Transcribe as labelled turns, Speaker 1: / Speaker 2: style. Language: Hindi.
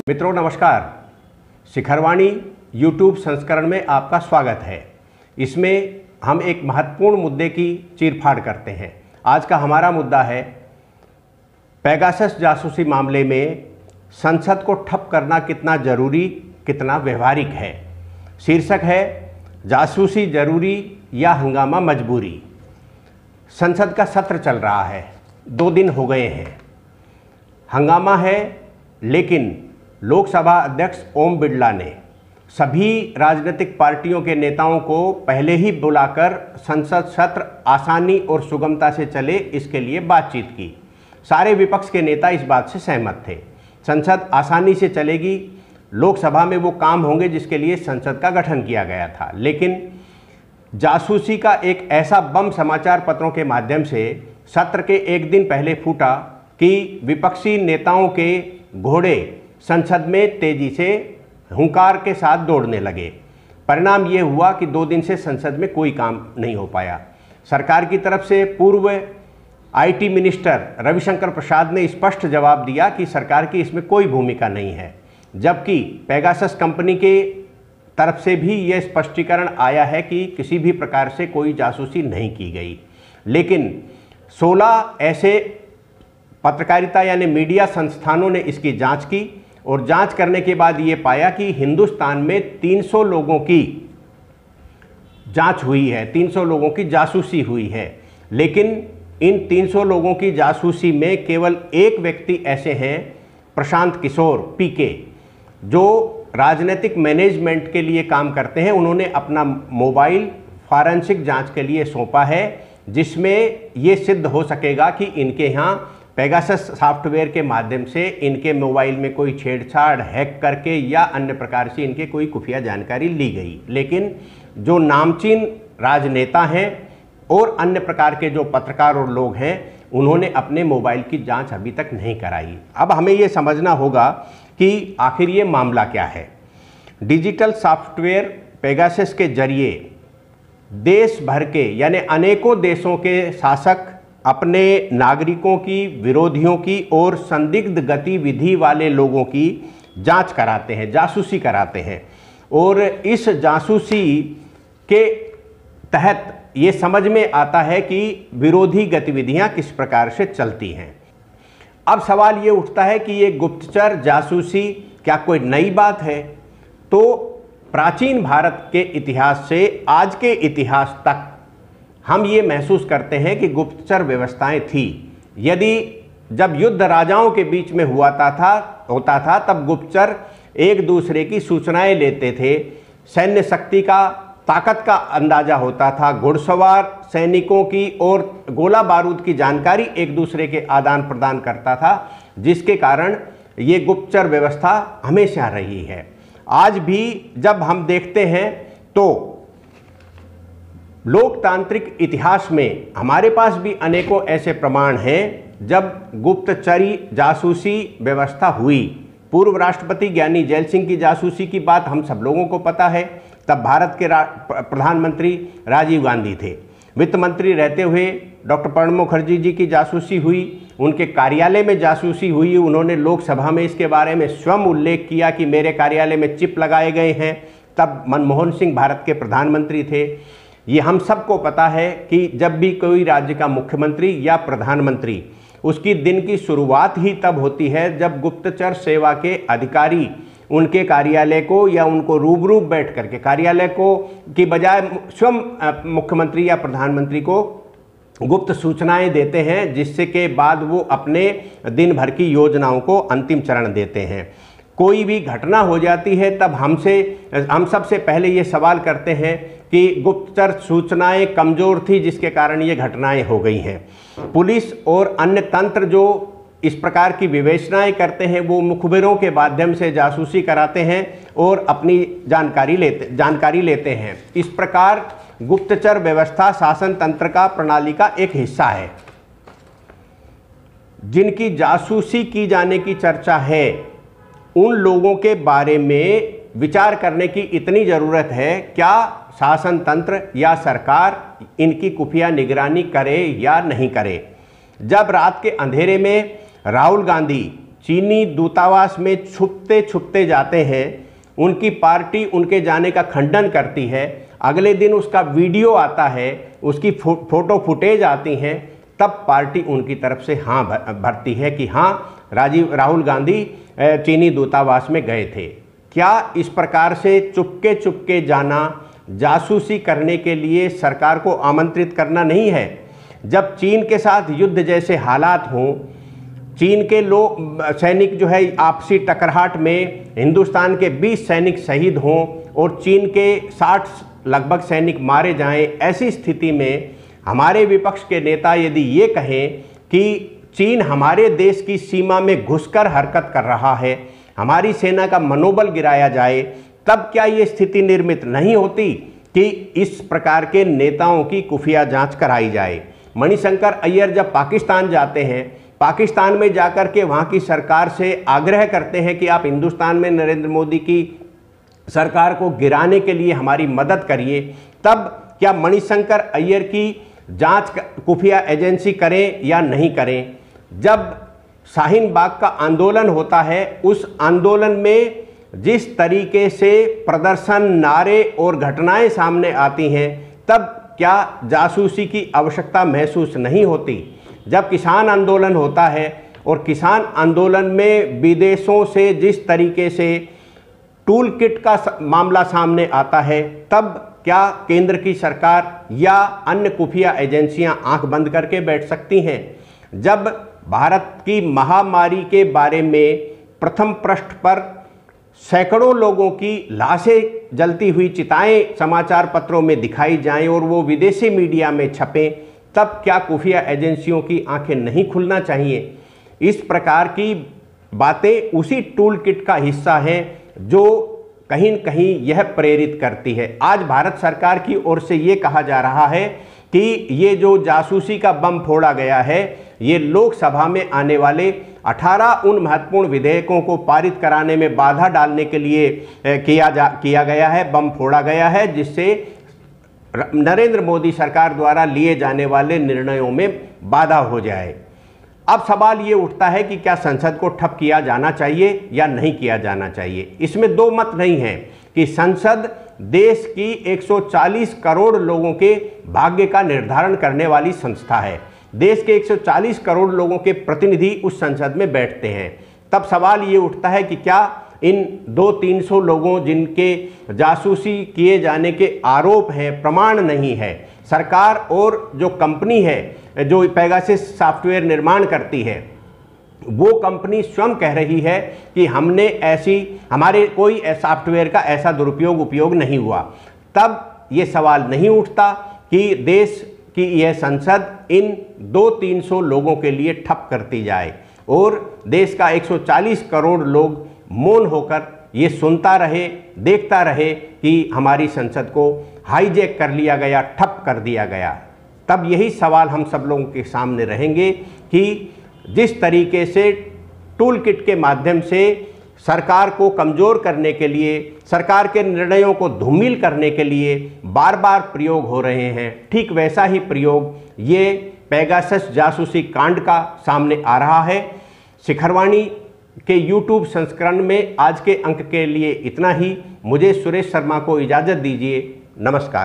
Speaker 1: मित्रों नमस्कार। शिखरवाणी यूट्यूब संस्करण में आपका स्वागत है। इसमें हम एक महत्वपूर्ण मुद्दे की चीरफाड़ करते हैं। आज का हमारा मुद्दा है पेगासस जासूसी मामले में संसद को ठप करना कितना जरूरी, कितना व्यवहारिक है। शीर्षक है जासूसी जरूरी या हंगामा मजबूरी। संसद का सत्र चल रहा है, 2 दिन हो गए हैं। हंगामा है, लेकिन लोकसभा अध्यक्ष ओम बिरला ने सभी राजनीतिक पार्टियों के नेताओं को पहले ही बुलाकर संसद सत्र आसानी और सुगमता से चले इसके लिए बातचीत की। सारे विपक्ष के नेता इस बात से सहमत थे। संसद आसानी से चलेगी, लोकसभा में वो काम होंगे जिसके लिए संसद का गठन किया गया था। लेकिन जासूसी का एक ऐसा बम समाचार पत्रों के माध्यम से सत्र के एक दिन पहले फूटा कि विपक्षी नेताओं के घोड़े संसद में तेजी से हुंकार के साथ दौड़ने लगे। परिणाम ये हुआ कि 2 दिन से संसद में कोई काम नहीं हो पाया। सरकार की तरफ से पूर्व आईटी मिनिस्टर रविशंकर प्रसाद ने स्पष्ट जवाब दिया कि सरकार की इसमें कोई भूमिका नहीं है, जबकि पेगासस कंपनी के तरफ से भी यह स्पष्टीकरण आया है कि किसी भी प्रकार से कोई जासूसी नहीं की गई। लेकिन 16 ऐसे पत्रकारिता यानी मीडिया संस्थानों ने इसकी जांच की और जांच करने के बाद ये पाया कि हिंदुस्तान में 300 लोगों की जांच हुई है, 300 लोगों की जासूसी हुई है। लेकिन इन 300 लोगों की जासूसी में केवल एक व्यक्ति ऐसे हैं, प्रशांत किशोर पीके, जो राजनीतिक मैनेजमेंट के लिए काम करते हैं। उन्होंने अपना मोबाइल फॉरेंसिक जांच के लिए सौंपा है, जिसमें ये सिद्ध हो सकेगा कि इनके यहाँ पेगासस सॉफ्टवेयर के माध्यम से इनके मोबाइल में कोई छेड़छाड़, हैक करके या अन्य प्रकार से इनके कोई खुफिया जानकारी ली गई। लेकिन जो नामचीन राजनेता हैं और अन्य प्रकार के जो पत्रकार और लोग हैं, उन्होंने अपने मोबाइल की जांच अभी तक नहीं कराई। अब हमें ये समझना होगा कि आखिर ये मामला क्या है। डिजिटल सॉफ्टवेयर पेगासस के जरिए देश भर के यानी अनेकों देशों के शासक अपने नागरिकों की, विरोधियों की और संदिग्ध गतिविधि वाले लोगों की जांच कराते हैं, जासूसी कराते हैं। और इस जासूसी के तहत ये समझ में आता है कि विरोधी गतिविधियां किस प्रकार से चलती हैं। अब सवाल ये उठता है कि ये गुप्तचर जासूसी क्या कोई नई बात है? तो प्राचीन भारत के इतिहास से आज के इतिहास तक हम ये महसूस करते हैं कि गुप्तचर व्यवस्थाएं थी। जब युद्ध राजाओं के बीच में होता था तब गुप्तचर एक दूसरे की सूचनाएं लेते थे। सैन्य शक्ति का, ताकत का अंदाजा होता था। घुड़सवार सैनिकों की और गोला बारूद की जानकारी एक दूसरे के आदान प्रदान करता था, जिसके कारण ये गुप्तचर व्यवस्था हमेशा रही है। आज भी जब हम देखते हैं तो लोकतांत्रिक इतिहास में हमारे पास भी अनेकों ऐसे प्रमाण हैं जब गुप्तचरी जासूसी व्यवस्था हुई। पूर्व राष्ट्रपति ज्ञानी जैल सिंह की जासूसी की बात हम सब लोगों को पता है। तब भारत के प्रधानमंत्री राजीव गांधी थे। वित्त मंत्री रहते हुए डॉक्टर प्रणब मुखर्जी जी की जासूसी हुई, उनके कार्यालय में जासूसी हुई। उन्होंने लोकसभा में इसके बारे में स्वयं उल्लेख किया कि मेरे कार्यालय में चिप लगाए गए हैं। तब मनमोहन सिंह भारत के प्रधानमंत्री थे। ये हम सबको पता है कि जब भी कोई राज्य का मुख्यमंत्री या प्रधानमंत्री, उसकी दिन की शुरुआत ही तब होती है जब गुप्तचर सेवा के अधिकारी उनके कार्यालय को या उनको रूबरू बैठ करके कार्यालय को की बजाय स्वयं मुख्यमंत्री या प्रधानमंत्री को गुप्त सूचनाएं देते हैं, जिससे के बाद वो अपने दिन भर की योजनाओं को अंतिम चरण देते हैं। कोई भी घटना हो जाती है तब हम सबसे पहले ये सवाल करते हैं कि गुप्तचर सूचनाएं कमज़ोर थी, जिसके कारण ये घटनाएं हो गई हैं। पुलिस और अन्य तंत्र जो इस प्रकार की विवेचनाएं करते हैं, वो मुखबिरों के माध्यम से जासूसी कराते हैं और अपनी जानकारी लेते हैं। इस प्रकार गुप्तचर व्यवस्था शासन तंत्र का प्रणाली का एक हिस्सा है। जिनकी जासूसी की जाने की चर्चा है, उन लोगों के बारे में विचार करने की इतनी ज़रूरत है। क्या शासन तंत्र या सरकार इनकी खुफिया निगरानी करे या नहीं करे? जब रात के अंधेरे में राहुल गांधी चीनी दूतावास में छुपते छुपते जाते हैं, उनकी पार्टी उनके जाने का खंडन करती है, अगले दिन उसका वीडियो आता है, उसकी फ़ोटो फुटेज आती हैं, तब पार्टी उनकी तरफ से हाँ भरती है कि हाँ राहुल गांधी चीनी दूतावास में गए थे। क्या इस प्रकार से चुपके चुपके जाना जासूसी करने के लिए सरकार को आमंत्रित करना नहीं है? जब चीन के साथ युद्ध जैसे हालात हों, चीन के लोग सैनिक जो है आपसी टकराहट में हिंदुस्तान के 20 सैनिक शहीद हों और चीन के 60 लगभग सैनिक मारे जाएं, ऐसी स्थिति में हमारे विपक्ष के नेता यदि ये कहें कि चीन हमारे देश की सीमा में घुसकर हरकत कर रहा है, हमारी सेना का मनोबल गिराया जाए, तब क्या ये स्थिति निर्मित नहीं होती कि इस प्रकार के नेताओं की खुफिया जांच कराई जाए? मणिशंकर अय्यर जब पाकिस्तान जाते हैं, पाकिस्तान में जाकर के वहाँ की सरकार से आग्रह करते हैं कि आप हिंदुस्तान में नरेंद्र मोदी की सरकार को गिराने के लिए हमारी मदद करिए, तब क्या मणिशंकर अय्यर की जांच खुफिया एजेंसी करें या नहीं करें? जब शाहीन बाग का आंदोलन होता है, उस आंदोलन में जिस तरीके से प्रदर्शन, नारे और घटनाएं सामने आती हैं, तब क्या जासूसी की आवश्यकता महसूस नहीं होती? जब किसान आंदोलन होता है और किसान आंदोलन में विदेशों से जिस तरीके से टूल किट का मामला सामने आता है, तब क्या केंद्र की सरकार या अन्य खुफिया एजेंसियां आंख बंद करके बैठ सकती हैं? जब भारत की महामारी के बारे में प्रथम पृष्ठ पर सैकड़ों लोगों की लाशें जलती हुई चिताएं समाचार पत्रों में दिखाई जाएं और वो विदेशी मीडिया में छपें, तब क्या खुफिया एजेंसियों की आंखें नहीं खुलना चाहिए? इस प्रकार की बातें उसी टूल किट का हिस्सा हैं जो कहीं न कहीं यह प्रेरित करती है। आज भारत सरकार की ओर से ये कहा जा रहा है कि ये जो जासूसी का बम फोड़ा गया है, ये लोकसभा में आने वाले 18 उन महत्वपूर्ण विधेयकों को पारित कराने में बाधा डालने के लिए किया गया है, बम फोड़ा गया है, जिससे नरेंद्र मोदी सरकार द्वारा लिए जाने वाले निर्णयों में बाधा हो जाए। अब सवाल ये उठता है कि क्या संसद को ठप किया जाना चाहिए या नहीं किया जाना चाहिए? इसमें दो मत नहीं है कि संसद देश की 140 करोड़ लोगों के भाग्य का निर्धारण करने वाली संस्था है। देश के 140 करोड़ लोगों के प्रतिनिधि उस संसद में बैठते हैं। तब सवाल ये उठता है कि क्या इन 200-300 लोगों जिनके जासूसी किए जाने के आरोप हैं, प्रमाण नहीं है, सरकार और जो कंपनी है जो पेगासस सॉफ्टवेयर निर्माण करती है, वो कंपनी स्वयं कह रही है कि हमारे कोई सॉफ्टवेयर का ऐसा उपयोग नहीं हुआ, तब ये सवाल नहीं उठता कि देश की यह संसद इन 200-300 लोगों के लिए ठप करती जाए और देश का 140 करोड़ लोग मौन होकर ये सुनता रहे, देखता रहे कि हमारी संसद को हाईजैक कर लिया गया, ठप कर दिया गया। तब यही सवाल हम सब लोगों के सामने रहेंगे कि जिस तरीके से टूल किट के माध्यम से सरकार को कमज़ोर करने के लिए, सरकार के निर्णयों को धूमिल करने के लिए बार बार प्रयोग हो रहे हैं, ठीक वैसा ही प्रयोग ये पेगासस जासूसी कांड का सामने आ रहा है। शिखरवाणी के YouTube संस्करण में आज के अंक के लिए इतना ही। मुझे सुरेश शर्मा को इजाज़त दीजिए। नमस्कार।